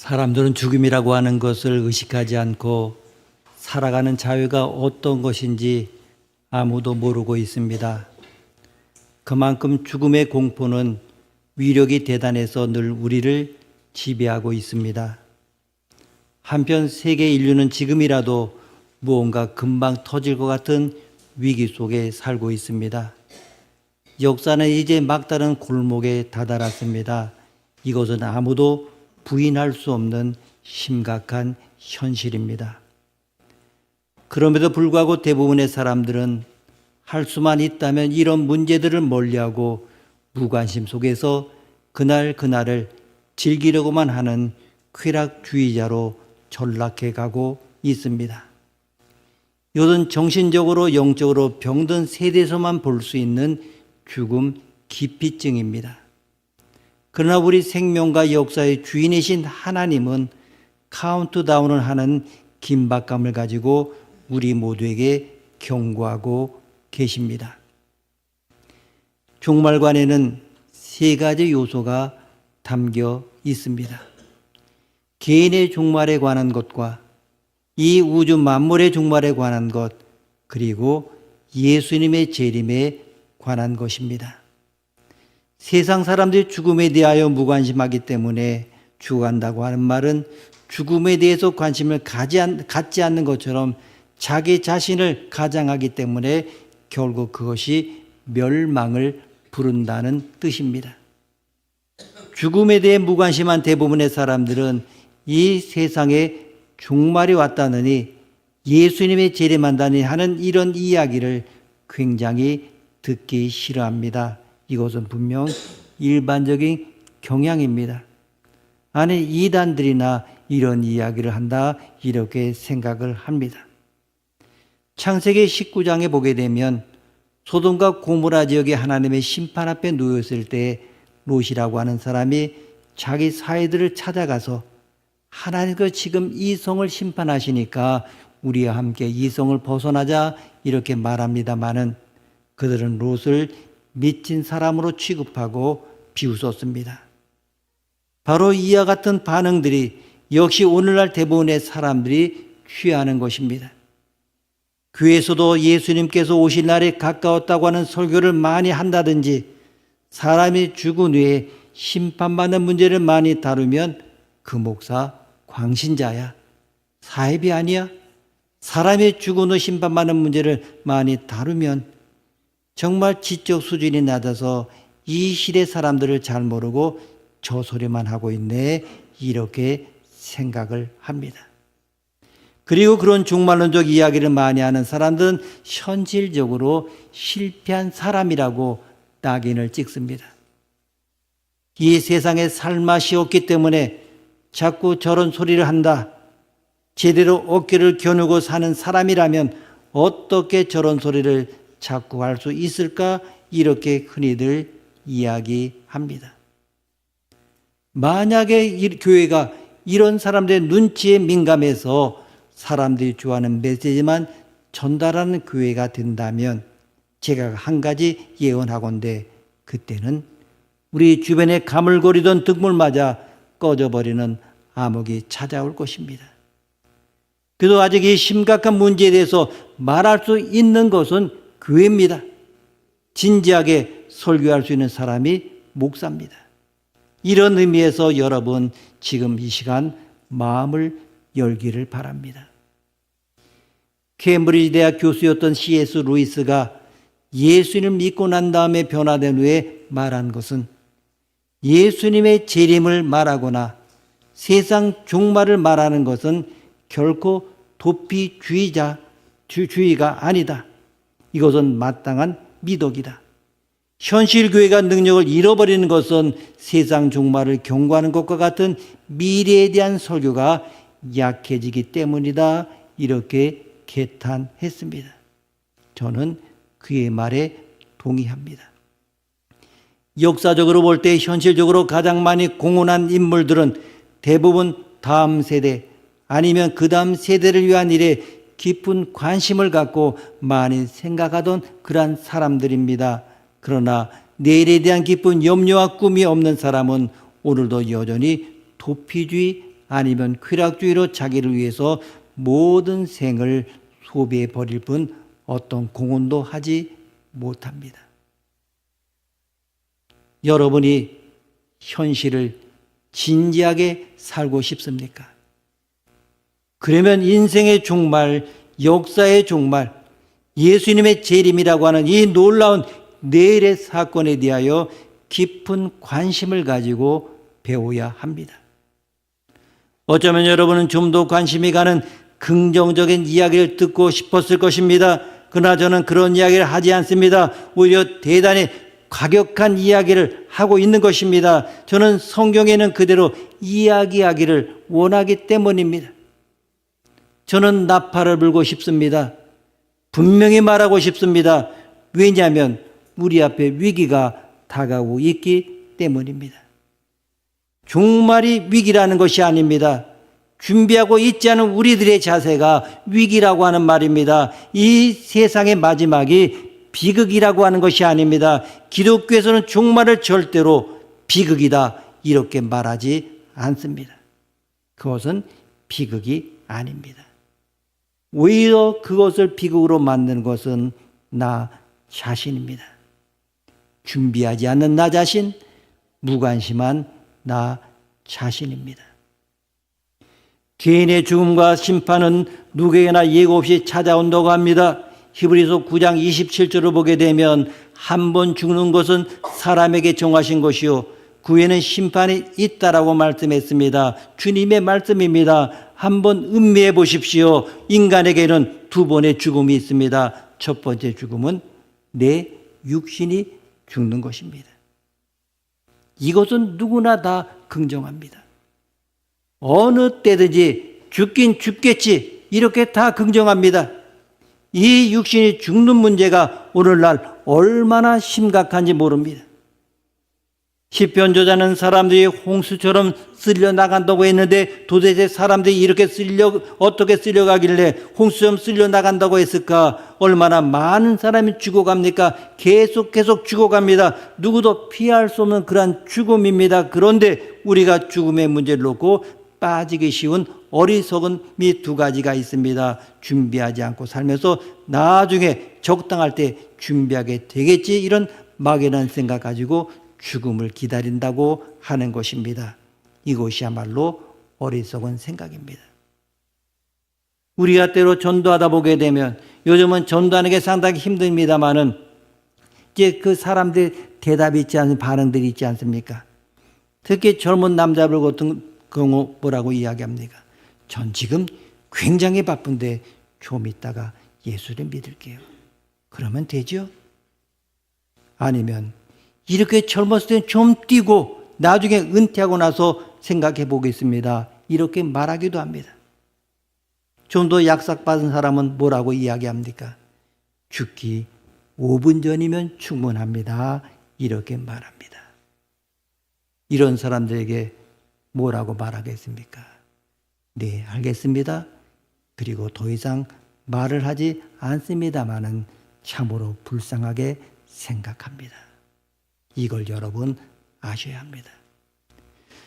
사람들은 죽음이라고 하는 것을 의식하지 않고 살아가는 자유가 어떤 것인지 아무도 모르고 있습니다. 그만큼 죽음의 공포는 위력이 대단해서 늘 우리를 지배하고 있습니다. 한편 세계 인류는 지금이라도 무언가 금방 터질 것 같은 위기 속에 살고 있습니다. 역사는 이제 막다른 골목에 다다랐습니다. 이것은 아무도 부인할 수 없는 심각한 현실입니다. 그럼에도 불구하고 대부분의 사람들은 할 수만 있다면 이런 문제들을 멀리하고 무관심 속에서 그날을 즐기려고만 하는 쾌락주의자로 전락해 가고 있습니다. 이것은 정신적으로 영적으로 병든 세대에서만 볼 수 있는 죽음 기피증입니다. 그러나 우리 생명과 역사의 주인이신 하나님은 카운트다운을 하는 긴박감을 가지고 우리 모두에게 경고하고 계십니다. 종말관에는 세 가지 요소가 담겨 있습니다. 개인의 종말에 관한 것과 이 우주 만물의 종말에 관한 것, 그리고 예수님의 재림에 관한 것입니다. 세상 사람들이 죽음에 대하여 무관심하기 때문에 죽어간다고 하는 말은 죽음에 대해서 관심을 갖지 않는 것처럼 자기 자신을 가장하기 때문에 결국 그것이 멸망을 부른다는 뜻입니다. 죽음에 대해 무관심한 대부분의 사람들은 이 세상에 종말이 왔다느니 예수님의 재림한다니 하는 이런 이야기를 굉장히 듣기 싫어합니다. 이것은 분명 일반적인 경향입니다. 아니, 이단들이나 이런 이야기를 한다 이렇게 생각을 합니다. 창세기 19장에 보게 되면 소돔과 고모라 지역에 하나님의 심판 앞에 놓였을 때 롯이라고 하는 사람이 자기 사이들을 찾아가서 하나님께서 지금 이 성을 심판하시니까 우리와 함께 이 성을 벗어나자 이렇게 말합니다마는 그들은 롯을 미친 사람으로 취급하고 비웃었습니다. 바로 이와 같은 반응들이 역시 오늘날 대부분의 사람들이 취하는 것입니다. 교회에서도 예수님께서 오실 날이 가까웠다고 하는 설교를 많이 한다든지 사람이 죽은 후에 심판받는 문제를 많이 다루면 그 목사 광신자야, 사입이 아니야. 사람이 죽은 후 심판받는 문제를 많이 다루면 정말 지적 수준이 낮아서 이 시대 사람들을 잘 모르고 저 소리만 하고 있네, 이렇게 생각을 합니다. 그리고 그런 종말론적 이야기를 많이 하는 사람들은 현실적으로 실패한 사람이라고 낙인을 찍습니다. 이 세상에 살맛이 없기 때문에 자꾸 저런 소리를 한다. 제대로 어깨를 겨누고 사는 사람이라면 어떻게 저런 소리를 자꾸 할 수 있을까? 이렇게 흔히들 이야기합니다. 만약에 교회가 이런 사람들의 눈치에 민감해서 사람들이 좋아하는 메시지만 전달하는 교회가 된다면 제가 한 가지 예언하건대 그때는 우리 주변에 가물거리던 등물맞아 꺼져버리는 암흑이 찾아올 것입니다. 그래도 아직 이 심각한 문제에 대해서 말할 수 있는 것은 교회입니다. 진지하게 설교할 수 있는 사람이 목사입니다. 이런 의미에서 여러분 지금 이 시간 마음을 열기를 바랍니다. 케임브리지 대학 교수였던 C.S. 루이스가 예수님을 믿고 난 다음에 변화된 후에 말한 것은 예수님의 재림을 말하거나 세상 종말을 말하는 것은 결코 도피주의가 아니다. 이것은 마땅한 미덕이다. 현실 교회가 능력을 잃어버리는 것은 세상 종말을 경고하는 것과 같은 미래에 대한 설교가 약해지기 때문이다. 이렇게 개탄했습니다. 저는 그의 말에 동의합니다. 역사적으로 볼 때 현실적으로 가장 많이 공헌한 인물들은 대부분 다음 세대 아니면 그 다음 세대를 위한 일에 깊은 관심을 갖고 많이 생각하던 그러한 사람들입니다. 그러나 내일에 대한 깊은 염려와 꿈이 없는 사람은 오늘도 여전히 도피주의 아니면 쾌락주의로 자기를 위해서 모든 생을 소비해 버릴 뿐 어떤 공헌도 하지 못합니다. 여러분이 현실을 진지하게 살고 싶습니까? 그러면 인생의 종말, 역사의 종말, 예수님의 재림이라고 하는 이 놀라운 내일의 사건에 대하여 깊은 관심을 가지고 배워야 합니다. 어쩌면 여러분은 좀 더 관심이 가는 긍정적인 이야기를 듣고 싶었을 것입니다. 그러나 저는 그런 이야기를 하지 않습니다. 오히려 대단히 과격한 이야기를 하고 있는 것입니다. 저는 성경에는 그대로 이야기하기를 원하기 때문입니다. 저는 나팔을 불고 싶습니다. 분명히 말하고 싶습니다. 왜냐하면 우리 앞에 위기가 다가오고 있기 때문입니다. 종말이 위기라는 것이 아닙니다. 준비하고 있지 않은 우리들의 자세가 위기라고 하는 말입니다. 이 세상의 마지막이 비극이라고 하는 것이 아닙니다. 기독교에서는 종말을 절대로 비극이다 이렇게 말하지 않습니다. 그것은 비극이 아닙니다. 오히려 그것을 비극으로 만드는 것은 나 자신입니다. 준비하지 않는 나 자신, 무관심한 나 자신입니다. 개인의 죽음과 심판은 누구에게나 예고 없이 찾아온다고 합니다. 히브리서 9장 27절을 보게 되면 한 번 죽는 것은 사람에게 정하신 것이요 그 후에는 심판이 있다라고 말씀했습니다. 주님의 말씀입니다. 한번 음미해 보십시오. 인간에게는 두 번의 죽음이 있습니다. 첫 번째 죽음은 내 육신이 죽는 것입니다. 이것은 누구나 다 긍정합니다. 어느 때든지 죽긴 죽겠지 이렇게 다 긍정합니다. 이 육신이 죽는 문제가 오늘날 얼마나 심각한지 모릅니다. 시편 저자는 사람들이 홍수처럼 쓸려 나간다고 했는데 도대체 사람들이 이렇게 어떻게 쓸려가길래 홍수처럼 쓸려 나간다고 했을까? 얼마나 많은 사람이 죽어갑니까? 계속 죽어갑니다. 누구도 피할 수 없는 그러한 죽음입니다. 그런데 우리가 죽음의 문제를 놓고 빠지기 쉬운 어리석음이 두 가지가 있습니다. 준비하지 않고 살면서 나중에 적당할 때 준비하게 되겠지 이런 막연한 생각 가지고 죽음을 기다린다고 하는 것입니다. 이것이야말로 어리석은 생각입니다. 우리가 때로 전도하다 보게 되면 요즘은 전도하는 게 상당히 힘듭니다만은 이제 그 사람들 대답이 있지 않은 반응들이 있지 않습니까? 특히 젊은 남자들 같은 경우 뭐라고 이야기합니까? 전 지금 굉장히 바쁜데 좀 있다가 예수를 믿을게요. 그러면 되죠? 아니면 이렇게 젊었을 때 좀 뛰고 나중에 은퇴하고 나서 생각해 보겠습니다. 이렇게 말하기도 합니다. 좀 더 약삭받은 사람은 뭐라고 이야기합니까? 죽기 5분 전이면 충분합니다. 이렇게 말합니다. 이런 사람들에게 뭐라고 말하겠습니까? 네, 알겠습니다. 그리고 더 이상 말을 하지 않습니다마는 참으로 불쌍하게 생각합니다. 이걸 여러분 아셔야 합니다.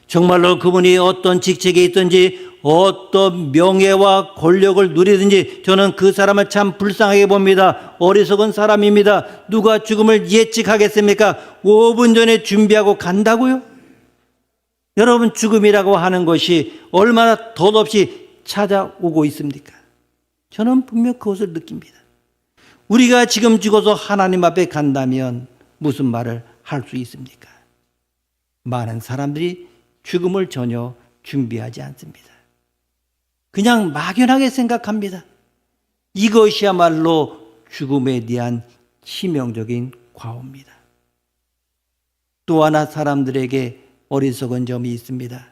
정말로 그분이 어떤 직책에 있든지 어떤 명예와 권력을 누리든지 저는 그 사람을 참 불쌍하게 봅니다. 어리석은 사람입니다. 누가 죽음을 예측하겠습니까? 5분 전에 준비하고 간다고요? 여러분 죽음이라고 하는 것이 얼마나 덧없이 찾아오고 있습니까? 저는 분명 그것을 느낍니다. 우리가 지금 죽어서 하나님 앞에 간다면 무슨 말을 할 수 있습니까? 많은 사람들이 죽음을 전혀 준비하지 않습니다. 그냥 막연하게 생각합니다. 이것이야말로 죽음에 대한 치명적인 과오입니다. 또 하나 사람들에게 어리석은 점이 있습니다.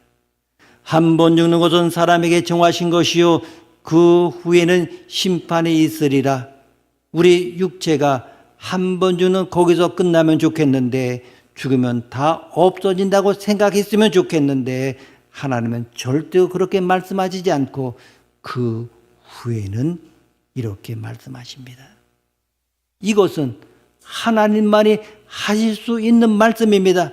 한 번 죽는 것은 사람에게 정하신 것이요 그 후에는 심판이 있으리라. 우리 육체가 한 번 죽는 거기서 끝나면 좋겠는데 죽으면 다 없어진다고 생각했으면 좋겠는데 하나님은 절대 그렇게 말씀하시지 않고 그 후에는 이렇게 말씀하십니다. 이것은 하나님만이 하실 수 있는 말씀입니다.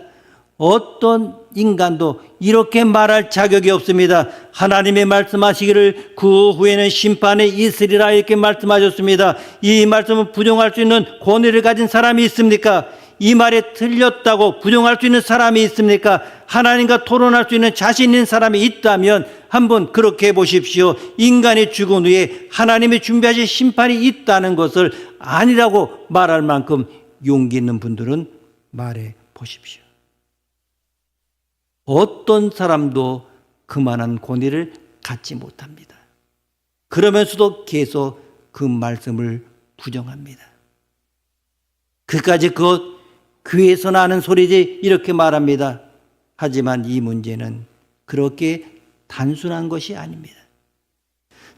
어떤 인간도 이렇게 말할 자격이 없습니다. 하나님의 말씀하시기를 그 후에는 심판에 있으리라 이렇게 말씀하셨습니다. 이 말씀을 부정할 수 있는 권위를 가진 사람이 있습니까? 이 말에 틀렸다고 부정할 수 있는 사람이 있습니까? 하나님과 토론할 수 있는 자신 있는 사람이 있다면 한번 그렇게 해보십시오. 인간이 죽은 후에 하나님이 준비하신 심판이 있다는 것을 아니라고 말할 만큼 용기 있는 분들은 말해 보십시오. 어떤 사람도 그만한 권위를 갖지 못합니다. 그러면서도 계속 그 말씀을 부정합니다. 그까지 그것 귀에서 나는 소리지 이렇게 말합니다. 하지만 이 문제는 그렇게 단순한 것이 아닙니다.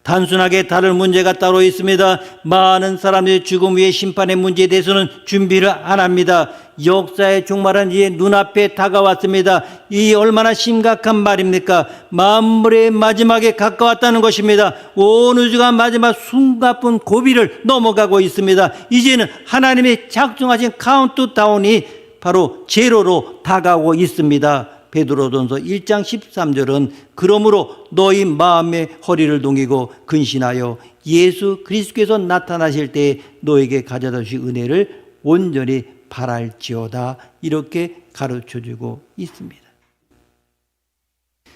단순하게 다룰 문제가 따로 있습니다. 많은 사람들이 죽음 후의 심판의 문제에 대해서는 준비를 안 합니다. 역사의 종말은 이제 눈앞에 다가왔습니다. 이 얼마나 심각한 말입니까? 만물의 마지막에 가까웠다는 것입니다. 온 우주가 마지막 숨가쁜 고비를 넘어가고 있습니다. 이제는 하나님이 작정하신 카운트다운이 바로 제로로 다가오고 있습니다. 베드로전서 1장 13절은 그러므로 너희 마음의 허리를 동이고 근신하여 예수 그리스도께서 나타나실 때 너에게 가져다 주실 은혜를 온전히 바랄지어다 이렇게 가르쳐주고 있습니다.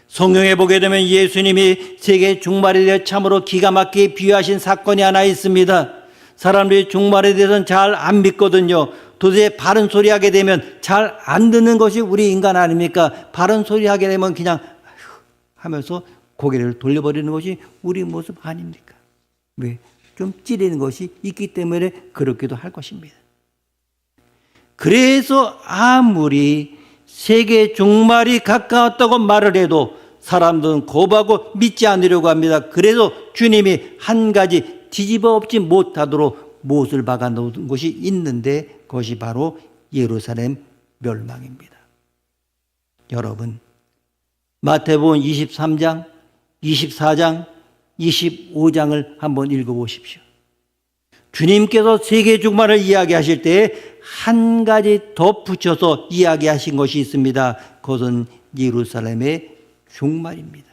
성경에 보게 되면 예수님이 세계 종말에 대해 참으로 기가 막히게 비유하신 사건이 하나 있습니다. 사람들이 종말에 대해서는 잘 안 믿거든요. 도대체 바른 소리 하게 되면 잘 안 듣는 것이 우리 인간 아닙니까? 바른 소리 하게 되면 그냥 하면서 고개를 돌려버리는 것이 우리 모습 아닙니까? 왜? 좀 찌르는 것이 있기 때문에 그렇기도 할 것입니다. 그래서 아무리 세계 종말이 가까웠다고 말을 해도 사람들은 거부하고 믿지 않으려고 합니다. 그래서 주님이 한 가지 뒤집어 엎지 못하도록 못을 박아 놓은 것이 있는데 그것이 바로 예루살렘 멸망입니다. 여러분, 마태복음 23장, 24장, 25장을 한번 읽어보십시오. 주님께서 세계 종말을 이야기하실 때 한 가지 덧붙여서 이야기하신 것이 있습니다. 그것은 예루살렘의 종말입니다.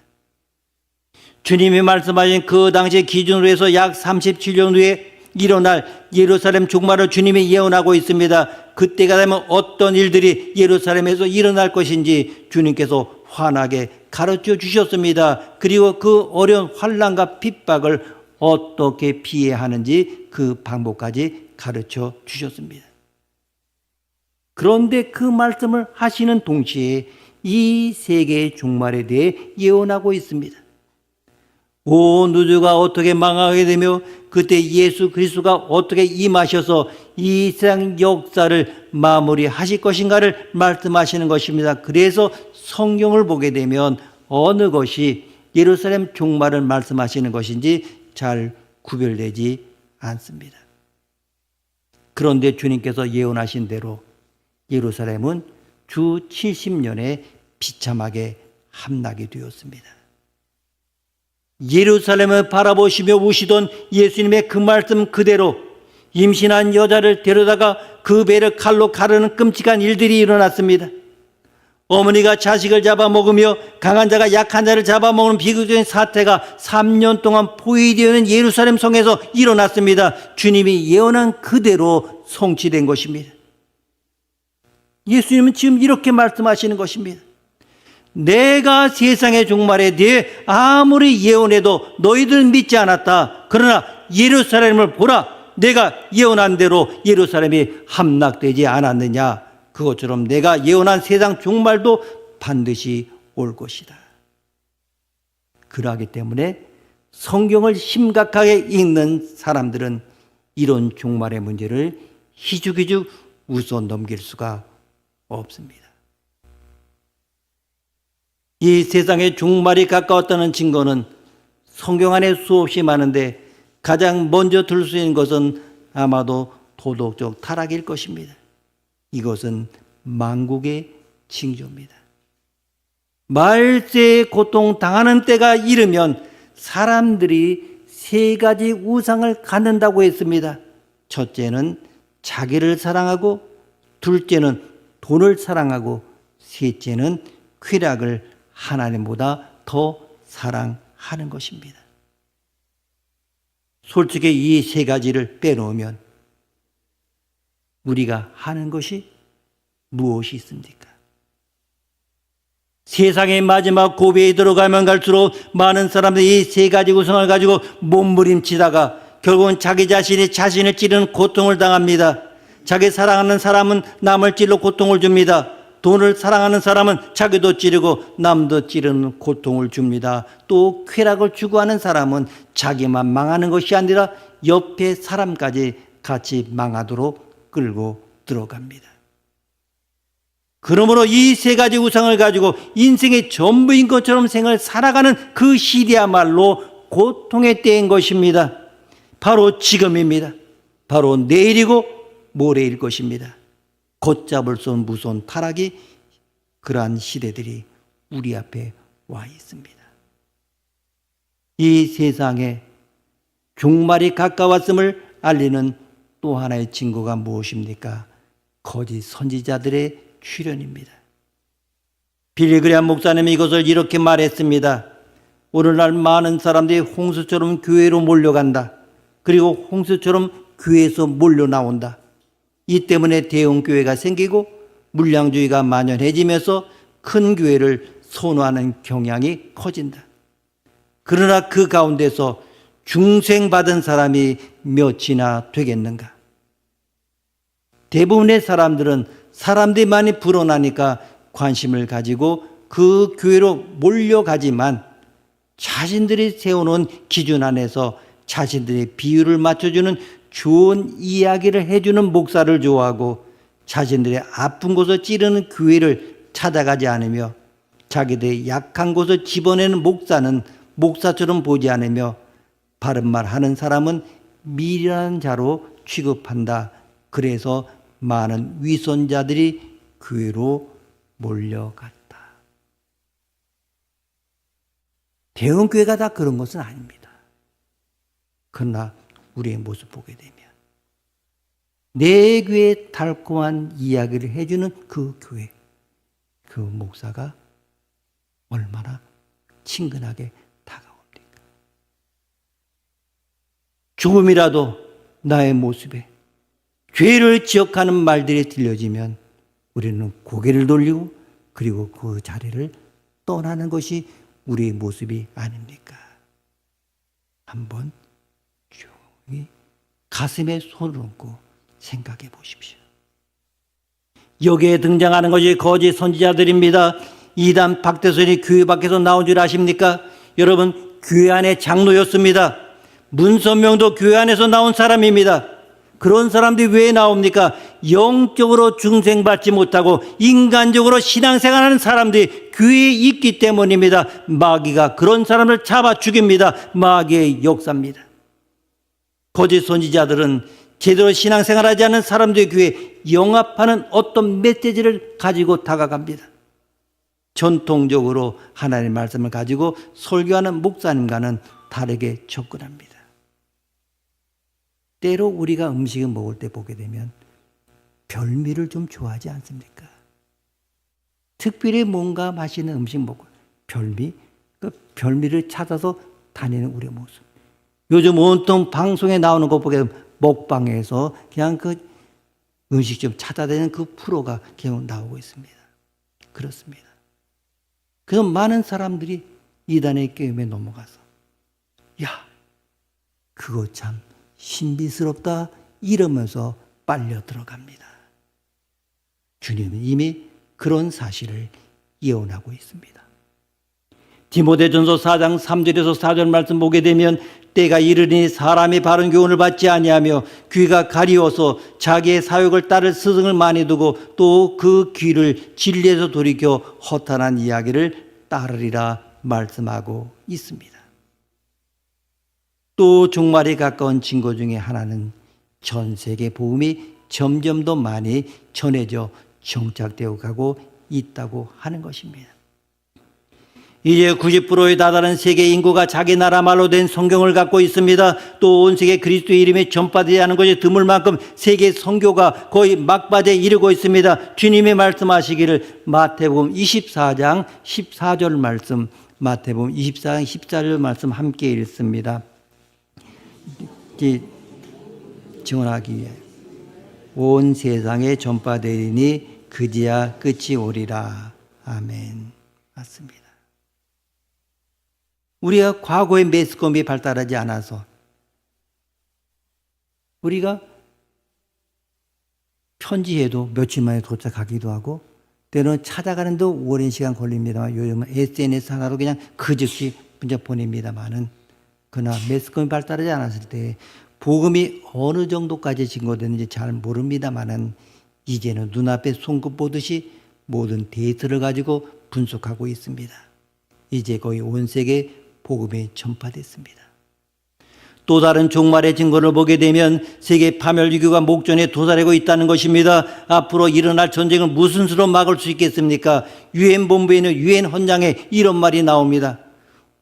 주님이 말씀하신 그 당시 기준으로 해서 약 37년 후에 일어날 예루살렘 종말을 주님이 예언하고 있습니다. 그때가 되면 어떤 일들이 예루살렘에서 일어날 것인지 주님께서 환하게 가르쳐 주셨습니다. 그리고 그 어려운 환난과 핍박을 어떻게 피해야 하는지 그 방법까지 가르쳐 주셨습니다. 그런데 그 말씀을 하시는 동시에 이 세계의 종말에 대해 예언하고 있습니다. 온 우주가 어떻게 망하게 되며 그때 예수 그리스도가 어떻게 임하셔서 이 세상 역사를 마무리하실 것인가를 말씀하시는 것입니다. 그래서 성경을 보게 되면 어느 것이 예루살렘 종말을 말씀하시는 것인지 잘 구별되지 않습니다. 그런데 주님께서 예언하신 대로 예루살렘은 주 70년에 비참하게 함락이 되었습니다. 예루살렘을 바라보시며 우시던 예수님의 그 말씀 그대로 임신한 여자를 데려다가 그 배를 칼로 가르는 끔찍한 일들이 일어났습니다. 어머니가 자식을 잡아먹으며 강한 자가 약한 자를 잡아먹는 비극적인 사태가 3년 동안 포위되어 있는 예루살렘 성에서 일어났습니다. 주님이 예언한 그대로 성취된 것입니다. 예수님은 지금 이렇게 말씀하시는 것입니다. 내가 세상의 종말에 대해 아무리 예언해도 너희들 믿지 않았다. 그러나 예루살렘을 보라. 내가 예언한 대로 예루살렘이 함락되지 않았느냐. 그것처럼 내가 예언한 세상 종말도 반드시 올 것이다. 그러하기 때문에 성경을 심각하게 읽는 사람들은 이런 종말의 문제를 희죽희죽 웃어 넘길 수가 없습니다. 이 세상의 종말이 가까웠다는 증거는 성경 안에 수없이 많은데 가장 먼저 들 수 있는 것은 아마도 도덕적 타락일 것입니다. 이것은 만국의 징조입니다. 말세의 고통 당하는 때가 이르면 사람들이 세 가지 우상을 갖는다고 했습니다. 첫째는 자기를 사랑하고, 둘째는 돈을 사랑하고, 셋째는 쾌락을 하나님보다 더 사랑하는 것입니다. 솔직히 이 세 가지를 빼놓으면 우리가 하는 것이 무엇이 있습니까? 세상의 마지막 고비에 들어가면 갈수록 많은 사람들이 이 세 가지 구성을 가지고 몸부림치다가 결국은 자기 자신이 자신을 찌르는 고통을 당합니다. 자기 사랑하는 사람은 남을 찔러 고통을 줍니다. 돈을 사랑하는 사람은 자기도 찌르고 남도 찌르는 고통을 줍니다. 또 쾌락을 추구하는 사람은 자기만 망하는 것이 아니라 옆에 사람까지 같이 망하도록 끌고 들어갑니다. 그러므로 이 세 가지 우상을 가지고 인생의 전부인 것처럼 생을 살아가는 그 시대야말로 고통의 때인 것입니다. 바로 지금입니다. 바로 내일이고 모레일 것입니다. 걷잡을 수 없는 무서운 타락이 그러한 시대들이 우리 앞에 와 있습니다. 이 세상에 종말이 가까웠음을 알리는 또 하나의 증거가 무엇입니까? 거짓 선지자들의 출현입니다. 빌리그레암 목사님이 이것을 이렇게 말했습니다. 오늘날 많은 사람들이 홍수처럼 교회로 몰려간다. 그리고 홍수처럼 교회에서 몰려 나온다. 이 때문에 대형 교회가 생기고 물량주의가 만연해지면서 큰 교회를 선호하는 경향이 커진다. 그러나 그 가운데서 중생받은 사람이 몇이나 되겠는가? 대부분의 사람들은 사람들이 많이 불어나니까 관심을 가지고 그 교회로 몰려가지만 자신들이 세워놓은 기준 안에서 자신들의 비율을 맞춰주는 좋은 이야기를 해주는 목사를 좋아하고 자신들의 아픈 곳을 찌르는 교회를 찾아가지 않으며 자기들의 약한 곳을 집어내는 목사는 목사처럼 보지 않으며 바른 말 하는 사람은 미련한 자로 취급한다. 그래서 많은 위선자들이 교회로 몰려갔다. 대형 교회가 다 그런 것은 아닙니다. 그러나 우리의 모습 보게 되면 내 교회에 달콤한 이야기를 해주는 그 교회, 그 목사가 얼마나 친근하게 다가옵니까? 조금이라도 나의 모습에 죄를 지적하는 말들이 들려지면 우리는 고개를 돌리고 그리고 그 자리를 떠나는 것이 우리의 모습이 아닙니까? 한번 조용히 가슴에 손을 얹고 생각해 보십시오. 여기에 등장하는 것이 거짓 선지자들입니다. 이단 박대선이 교회 밖에서 나온 줄 아십니까? 여러분, 교회 안에 장로였습니다. 문선명도 교회 안에서 나온 사람입니다. 그런 사람들이 왜 나옵니까? 영적으로 중생받지 못하고 인간적으로 신앙생활하는 사람들이 교회에 있기 때문입니다. 마귀가 그런 사람을 잡아 죽입니다. 마귀의 역사입니다. 거짓 선지자들은 제대로 신앙생활하지 않은 사람들의 교회에 영합하는 어떤 메시지를 가지고 다가갑니다. 전통적으로 하나님의 말씀을 가지고 설교하는 목사님과는 다르게 접근합니다. 때로 우리가 음식을 먹을 때 보게 되면 별미를 좀 좋아하지 않습니까? 특별히 뭔가 맛있는 음식 먹고 별미, 그 별미를 찾아서 다니는 우리의 모습. 요즘 온통 방송에 나오는 거 보게 되면 먹방에서 그냥 그 음식 좀 찾아다니는 그 프로가 계속 나오고 있습니다. 그렇습니다. 그래서 많은 사람들이 이단의 게임에 넘어가서 야, 그거 참 신비스럽다 이러면서 빨려 들어갑니다. 주님은 이미 그런 사실을 예언하고 있습니다. 디모데전서 4장 3절에서 4절 말씀 보게 되면 때가 이르니 사람이 바른 교훈을 받지 아니하며 귀가 가리워서 자기의 사욕을 따를 스승을 많이 두고 또 그 귀를 진리에서 돌이켜 허탄한 이야기를 따르리라 말씀하고 있습니다. 또 종말이 가까운 증거 중에 하나는 전 세계 복음이 점점 더 많이 전해져 정착되어 가고 있다고 하는 것입니다. 이제 90%에 다다른 세계 인구가 자기 나라 말로 된 성경을 갖고 있습니다. 또 온 세계 그리스도의 이름이 전파되지 않은 것이 드물 만큼 세계 선교가 거의 막바지에 이르고 있습니다. 주님이 말씀하시기를 마태복음 24장 14절 말씀, 마태복음 24장 14절 말씀 함께 읽습니다. 증언하기 위해 온 세상에 전파되리니 그지야 끝이 오리라. 아멘. 맞습니다. 우리가 과거에 매스컴이 발달하지 않아서 우리가 편지해도 며칠 만에 도착하기도 하고 때로는 찾아가는데 오랜 시간 걸립니다만 요즘은 SNS 하나로 그냥 그 즉시 문자 보냅니다만은 그러나 매스컴이 발달하지 않았을 때 복음이 어느 정도까지 증거되는지 잘 모릅니다만은 이제는 눈앞에 손끝 보듯이 모든 데이터를 가지고 분석하고 있습니다. 이제 거의 온 세계 복음이 전파됐습니다. 또 다른 종말의 증거를 보게 되면 세계 파멸유교가 목전에 도사리고 있다는 것입니다. 앞으로 일어날 전쟁을 무슨 수로 막을 수 있겠습니까? 유엔 본부에는 유엔 헌장에 이런 말이 나옵니다.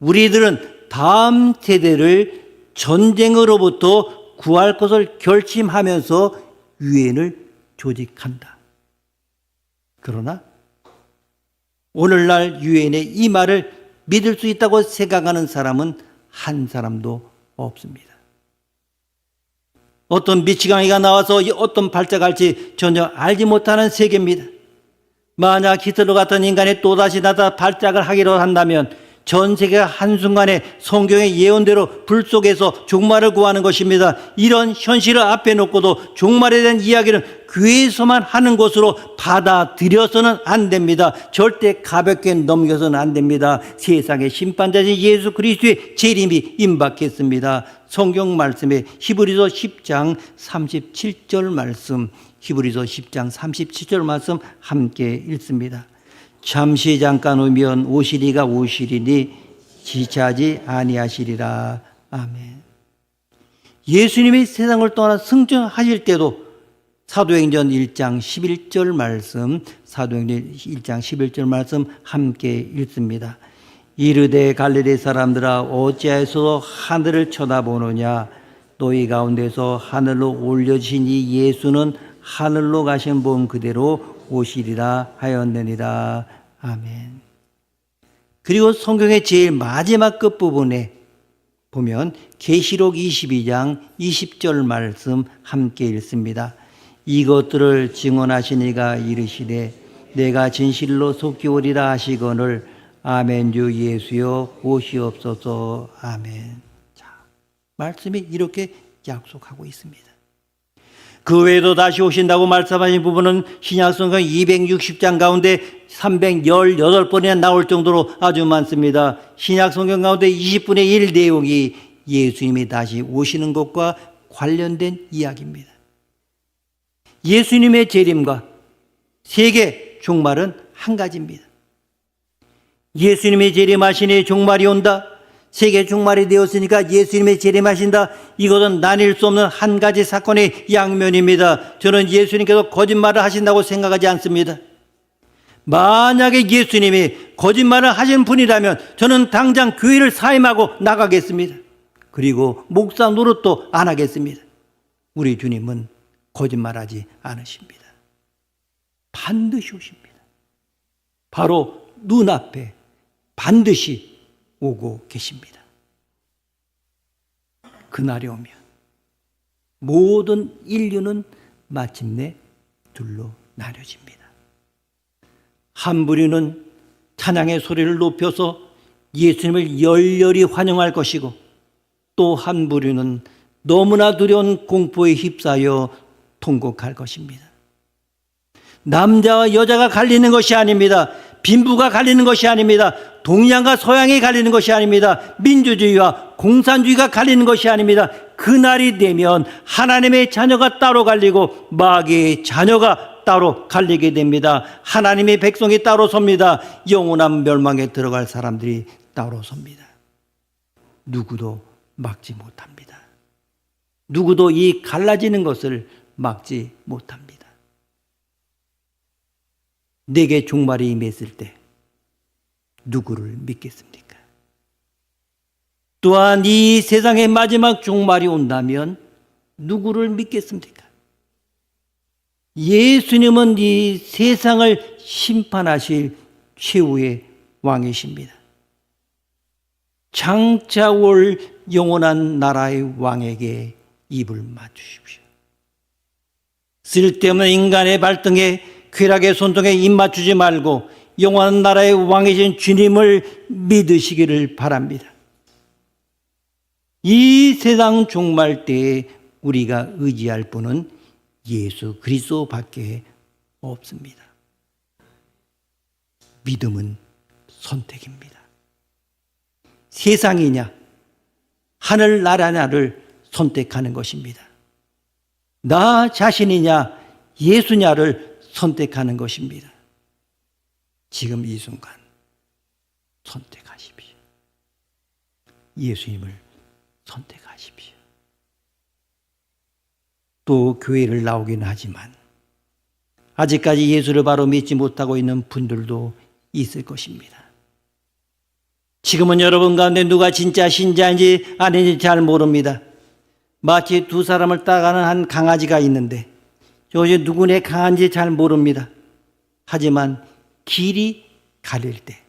우리들은 다음 세대를 전쟁으로부터 구할 것을 결심하면서 유엔을 조직한다. 그러나 오늘날 유엔의 이 말을 믿을 수 있다고 생각하는 사람은 한 사람도 없습니다. 어떤 미치광이가 나와서 어떤 발작을 할지 전혀 알지 못하는 세계입니다. 만약 히틀러 같은 인간이 또다시 나타 발작을 하기로 한다면 전 세계가 한순간에 성경의 예언대로 불 속에서 종말을 구하는 것입니다. 이런 현실을 앞에 놓고도 종말에 대한 이야기는 교회에서만 하는 것으로 받아들여서는 안 됩니다. 절대 가볍게 넘겨서는 안 됩니다. 세상의 심판자신 예수 그리스도의 재림이 임박했습니다. 성경 말씀에 히브리서 10장 37절 말씀, 히브리서 10장 37절 말씀 함께 읽습니다. 잠시 잠깐 오면 오시리가 오시리니 지체하지 아니하시리라. 아멘. 예수님이 세상을 떠나 승천하실 때도 사도행전 1장 11절 말씀, 사도행전 1장 11절 말씀 함께 읽습니다. 이르되 갈릴리 사람들아 어찌하여서 하늘을 쳐다보느냐. 너희 가운데서 하늘로 올려주신 이 예수는 하늘로 가신 분 그대로 오시리라 하였느니라. 아멘. 그리고 성경의 제일 마지막 끝부분에 보면 계시록 22장 20절 말씀 함께 읽습니다. 이것들을 증언하신 이가 이르시되 내가 진실로 속히 오리라 하시거늘 아멘. 주 예수여 오시옵소서. 아멘. 자, 말씀이 이렇게 약속하고 있습니다. 그 외에도 다시 오신다고 말씀하신 부분은 신약성경 260장 가운데 318번이나 나올 정도로 아주 많습니다. 신약성경 가운데 20분의 1 내용이 예수님이 다시 오시는 것과 관련된 이야기입니다. 예수님의 재림과 세계 종말은 한 가지입니다. 예수님이 재림하시니 종말이 온다. 세계 종말이 되었으니까 예수님의 재림하신다. 이것은 나뉠 수 없는 한 가지 사건의 양면입니다. 저는 예수님께서 거짓말을 하신다고 생각하지 않습니다. 만약에 예수님이 거짓말을 하신 분이라면 저는 당장 교회를 사임하고 나가겠습니다. 그리고 목사 노릇도 안 하겠습니다. 우리 주님은 거짓말하지 않으십니다. 반드시 오십니다. 바로 눈앞에 반드시 오고 계십니다. 그날이 오면 모든 인류는 마침내 둘로 나뉘어집니다. 한 부류는 찬양의 소리를 높여서 예수님을 열렬히 환영할 것이고 또 한 부류는 너무나 두려운 공포에 휩싸여 통곡할 것입니다. 남자와 여자가 갈리는 것이 아닙니다. 빈부가 갈리는 것이 아닙니다. 동양과 서양이 갈리는 것이 아닙니다. 민주주의와 공산주의가 갈리는 것이 아닙니다. 그날이 되면 하나님의 자녀가 따로 갈리고 마귀의 자녀가 따로 갈리게 됩니다. 하나님의 백성이 따로 섭니다. 영원한 멸망에 들어갈 사람들이 따로 섭니다. 누구도 막지 못합니다. 누구도 이 갈라지는 것을 막지 못합니다. 내게 종말이 임했을 때 누구를 믿겠습니까? 또한 이 세상의 마지막 종말이 온다면 누구를 믿겠습니까? 예수님은 이 세상을 심판하실 최후의 왕이십니다. 장차 올 영원한 나라의 왕에게 입을 맞추십시오. 쓸데없는 인간의 발등에 쾌락의 손등에 입 맞추지 말고 영원한 나라의 왕이신 주님을 믿으시기를 바랍니다. 이 세상 종말 때에 우리가 의지할 분은 예수 그리스도밖에 없습니다. 믿음은 선택입니다. 세상이냐 하늘나라냐를 선택하는 것입니다. 나 자신이냐 예수냐를 선택하는 것입니다. 지금 이 순간 선택하십시오. 예수님을 선택하십시오. 또 교회를 나오기는 하지만 아직까지 예수를 바로 믿지 못하고 있는 분들도 있을 것입니다. 지금은 여러분 가운데 누가 진짜 신자인지 아닌지 잘 모릅니다. 마치 두 사람을 따라가는 한 강아지가 있는데 저것이 누구네 강아지인지 잘 모릅니다. 하지만 길이 가릴 때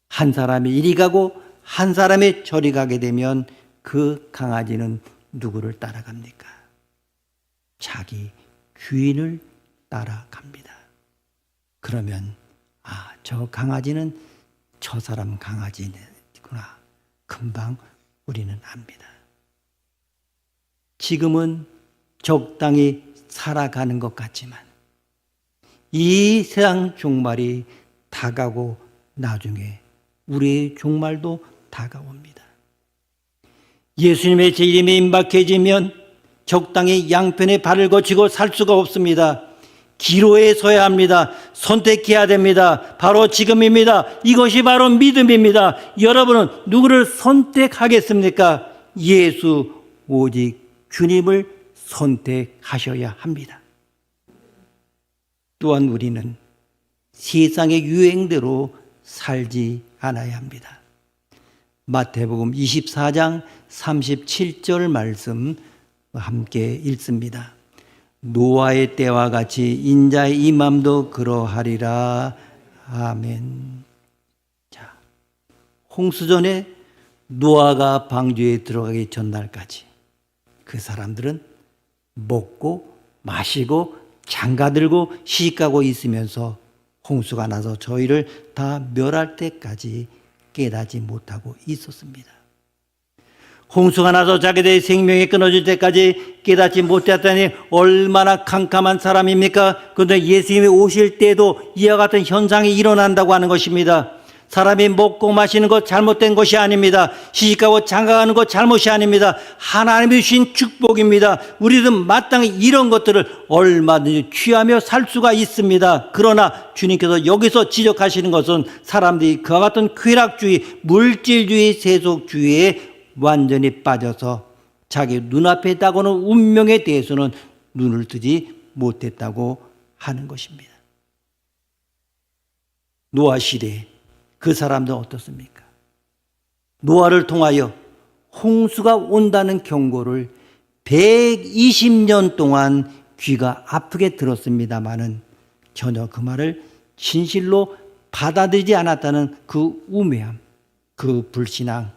한 사람이 이리 가고 한 사람이 저리 가게 되면 그 강아지는 누구를 따라갑니까? 자기 주인을 따라갑니다. 그러면 저 강아지는 저 사람 강아지구나. 금방 우리는 압니다. 지금은 적당히 살아가는 것 같지만 이 세상 종말이 다가고 나중에 우리의 종말도 다가옵니다. 예수님의 제 이름이 임박해지면 적당히 양편에 발을 거치고 살 수가 없습니다. 기로에 서야 합니다. 선택해야 됩니다. 바로 지금입니다. 이것이 바로 믿음입니다. 여러분은 누구를 선택하겠습니까? 예수 오직 주님을 선택하셔야 합니다. 또한 우리는 세상의 유행대로 살지 않아야 합니다. 마태복음 24장 37절 말씀 함께 읽습니다. 노아의 때와 같이 인자의 임함도 그러하리라. 아멘. 자, 홍수전에 노아가 방주에 들어가기 전날까지 그 사람들은 먹고 마시고 장가들고 시집가고 있으면서 홍수가 나서 저희를 다 멸할 때까지 깨닫지 못하고 있었습니다. 홍수가 나서 자기들의 생명이 끊어질 때까지 깨닫지 못했다니 얼마나 캄캄한 사람입니까? 그런데 예수님이 오실 때도 이와 같은 현상이 일어난다고 하는 것입니다. 사람이 먹고 마시는 것 잘못된 것이 아닙니다. 시집가고 장가가는 것 잘못이 아닙니다. 하나님이 주신 축복입니다. 우리는 마땅히 이런 것들을 얼마든지 취하며 살 수가 있습니다. 그러나 주님께서 여기서 지적하시는 것은 사람들이 그와 같은 쾌락주의, 물질주의, 세속주의에 완전히 빠져서 자기 눈앞에 다가오는 운명에 대해서는 눈을 뜨지 못했다고 하는 것입니다. 노아 시대에 그 사람들은 어떻습니까? 노아를 통하여 홍수가 온다는 경고를 120년 동안 귀가 아프게 들었습니다마는 전혀 그 말을 진실로 받아들이지 않았다는 그 우매함, 그 불신앙,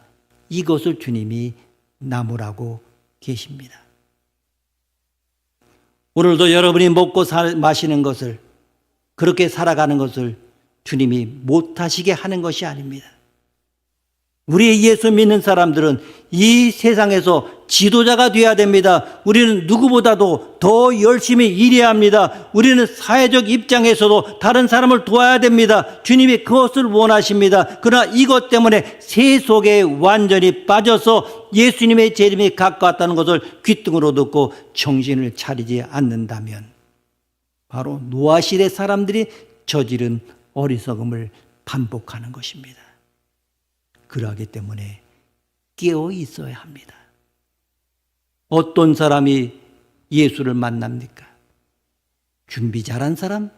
이것을 주님이 나무라고 계십니다. 오늘도 여러분이 먹고 마시는 것을, 그렇게 살아가는 것을 주님이 못하시게 하는 것이 아닙니다. 우리 예수 믿는 사람들은 이 세상에서 지도자가 되어야 됩니다. 우리는 누구보다도 더 열심히 일해야 합니다. 우리는 사회적 입장에서도 다른 사람을 도와야 됩니다. 주님이 그것을 원하십니다. 그러나 이것 때문에 세속에 완전히 빠져서 예수님의 재림이 가까웠다는 것을 귓등으로 듣고 정신을 차리지 않는다면 바로 노아 시대 사람들이 저지른 어리석음을 반복하는 것입니다. 그러하기 때문에 깨어 있어야 합니다. 어떤 사람이 예수를 만납니까? 준비 잘한 사람,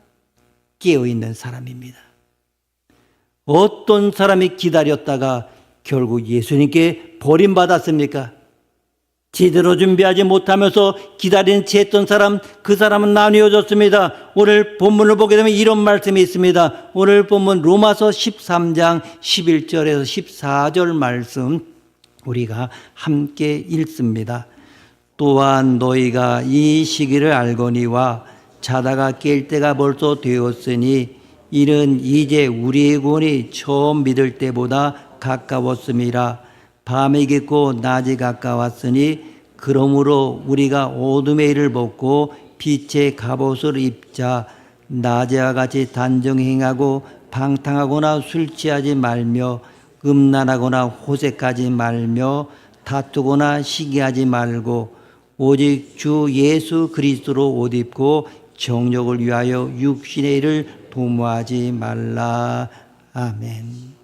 깨어 있는 사람입니다. 어떤 사람이 기다렸다가 결국 예수님께 버림받았습니까? 제대로 준비하지 못하면서 기다린 채 했던 사람, 그 사람은 나뉘어졌습니다. 오늘 본문을 보게 되면 이런 말씀이 있습니다. 오늘 본문 로마서 13장 11절에서 14절 말씀 우리가 함께 읽습니다. 또한 너희가 이 시기를 알거니와 자다가 깰 때가 벌써 되었으니 이는 이제 우리의 구원이 처음 믿을 때보다 가까웠음이라. 밤이 깊고 낮이 가까웠으니 그러므로 우리가 어둠의 일을 벗고 빛의 갑옷을 입자. 낮에와 같이 단정 행하고 방탕하거나 술 취하지 말며 음란하거나 호색하지 말며 다투거나 시기하지 말고 오직 주 예수 그리스도로 옷 입고 정욕을 위하여 육신의 일을 도모하지 말라. 아멘.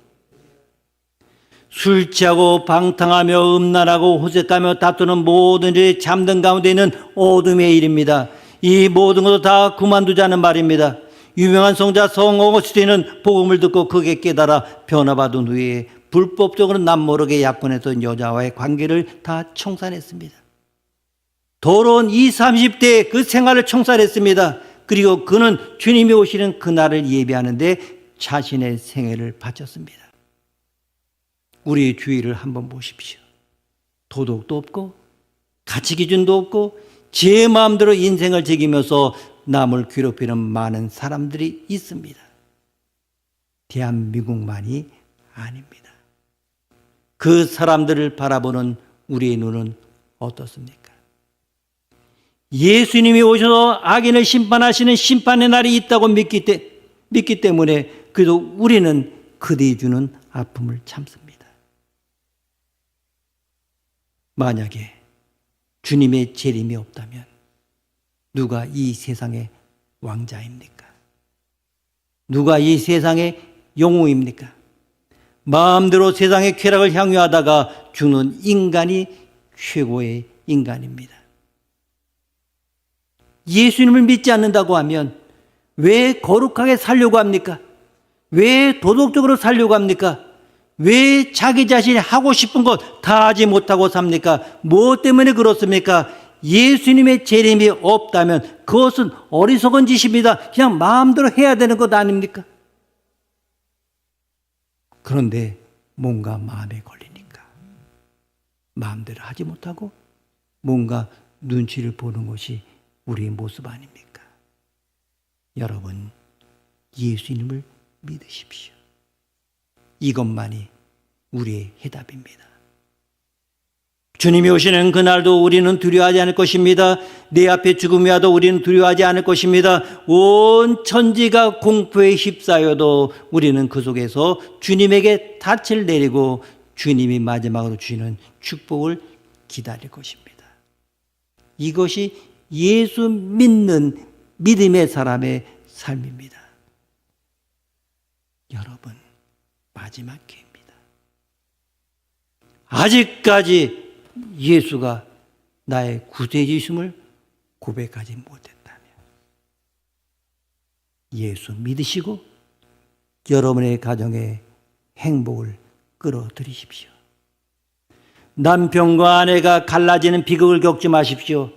술 취하고 방탕하며 음란하고 호색하며 다투는 모든 일이 잠든 가운데 있는 어둠의 일입니다. 이 모든 것도 다 그만두자는 말입니다. 유명한 성자 성 어거스틴은 복음을 듣고 크게 깨달아 변화받은 후에 불법적으로 남모르게 약혼했던 여자와의 관계를 다 청산했습니다. 더러운 20, 30대의 그 생활을 청산했습니다. 그리고 그는 주님이 오시는 그날을 예비하는데 자신의 생애를 바쳤습니다. 우리의 주위를 한번 보십시오. 도덕도 없고 가치 기준도 없고 제 마음대로 인생을 즐기면서 남을 괴롭히는 많은 사람들이 있습니다. 대한민국만이 아닙니다. 그 사람들을 바라보는 우리의 눈은 어떻습니까? 예수님이 오셔서 악인을 심판하시는 심판의 날이 있다고 믿기 때문에 그래도 우리는 그들이 주는 아픔을 참습니다. 만약에 주님의 재림이 없다면 누가 이 세상의 왕자입니까? 누가 이 세상의 영웅입니까? 마음대로 세상의 쾌락을 향유하다가 죽는 인간이 최고의 인간입니다. 예수님을 믿지 않는다고 하면 왜 거룩하게 살려고 합니까? 왜 도덕적으로 살려고 합니까? 왜 자기 자신이 하고 싶은 것 다 하지 못하고 삽니까? 무엇 때문에 그렇습니까? 예수님의 재림이 없다면 그것은 어리석은 짓입니다. 그냥 마음대로 해야 되는 것 아닙니까? 그런데 뭔가 마음에 걸리니까 마음대로 하지 못하고 뭔가 눈치를 보는 것이 우리의 모습 아닙니까? 여러분, 예수님을 믿으십시오. 이것만이 우리의 해답입니다. 주님이 오시는 그날도 우리는 두려워하지 않을 것입니다. 내 앞에 죽음이 와도 우리는 두려워하지 않을 것입니다. 온 천지가 공포에 휩싸여도 우리는 그 속에서 주님에게 닻을 내리고 주님이 마지막으로 주시는 축복을 기다릴 것입니다. 이것이 예수 믿는 믿음의 사람의 삶입니다. 여러분, 마지막 기회입니다. 아직까지 예수가 나의 구세주심을 고백하지 못했다면 예수 믿으시고 여러분의 가정에 행복을 끌어들이십시오. 남편과 아내가 갈라지는 비극을 겪지 마십시오.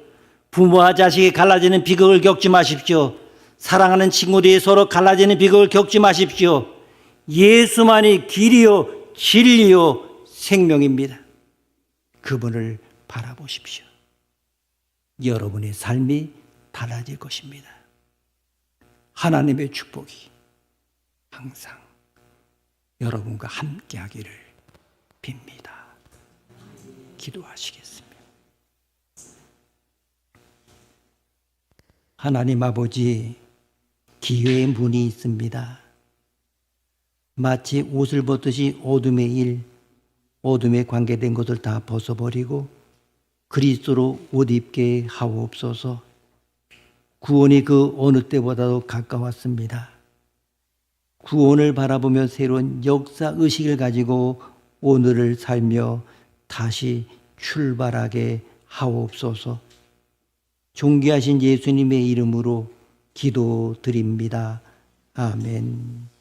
부모와 자식이 갈라지는 비극을 겪지 마십시오. 사랑하는 친구들이 서로 갈라지는 비극을 겪지 마십시오. 예수만이 길이요 진리요 생명입니다. 그분을 바라보십시오. 여러분의 삶이 달라질 것입니다. 하나님의 축복이 항상 여러분과 함께 하기를 빕니다. 기도하시겠습니다. 하나님 아버지, 기회의 문이 있습니다. 마치 옷을 벗듯이 어둠의 일, 어둠에 관계된 것을 다 벗어버리고 그리스도로 옷 입게 하옵소서. 구원이 그 어느 때보다도 가까웠습니다. 구원을 바라보며 새로운 역사 의식을 가지고 오늘을 살며 다시 출발하게 하옵소서. 존귀하신 예수님의 이름으로 기도드립니다. 아멘.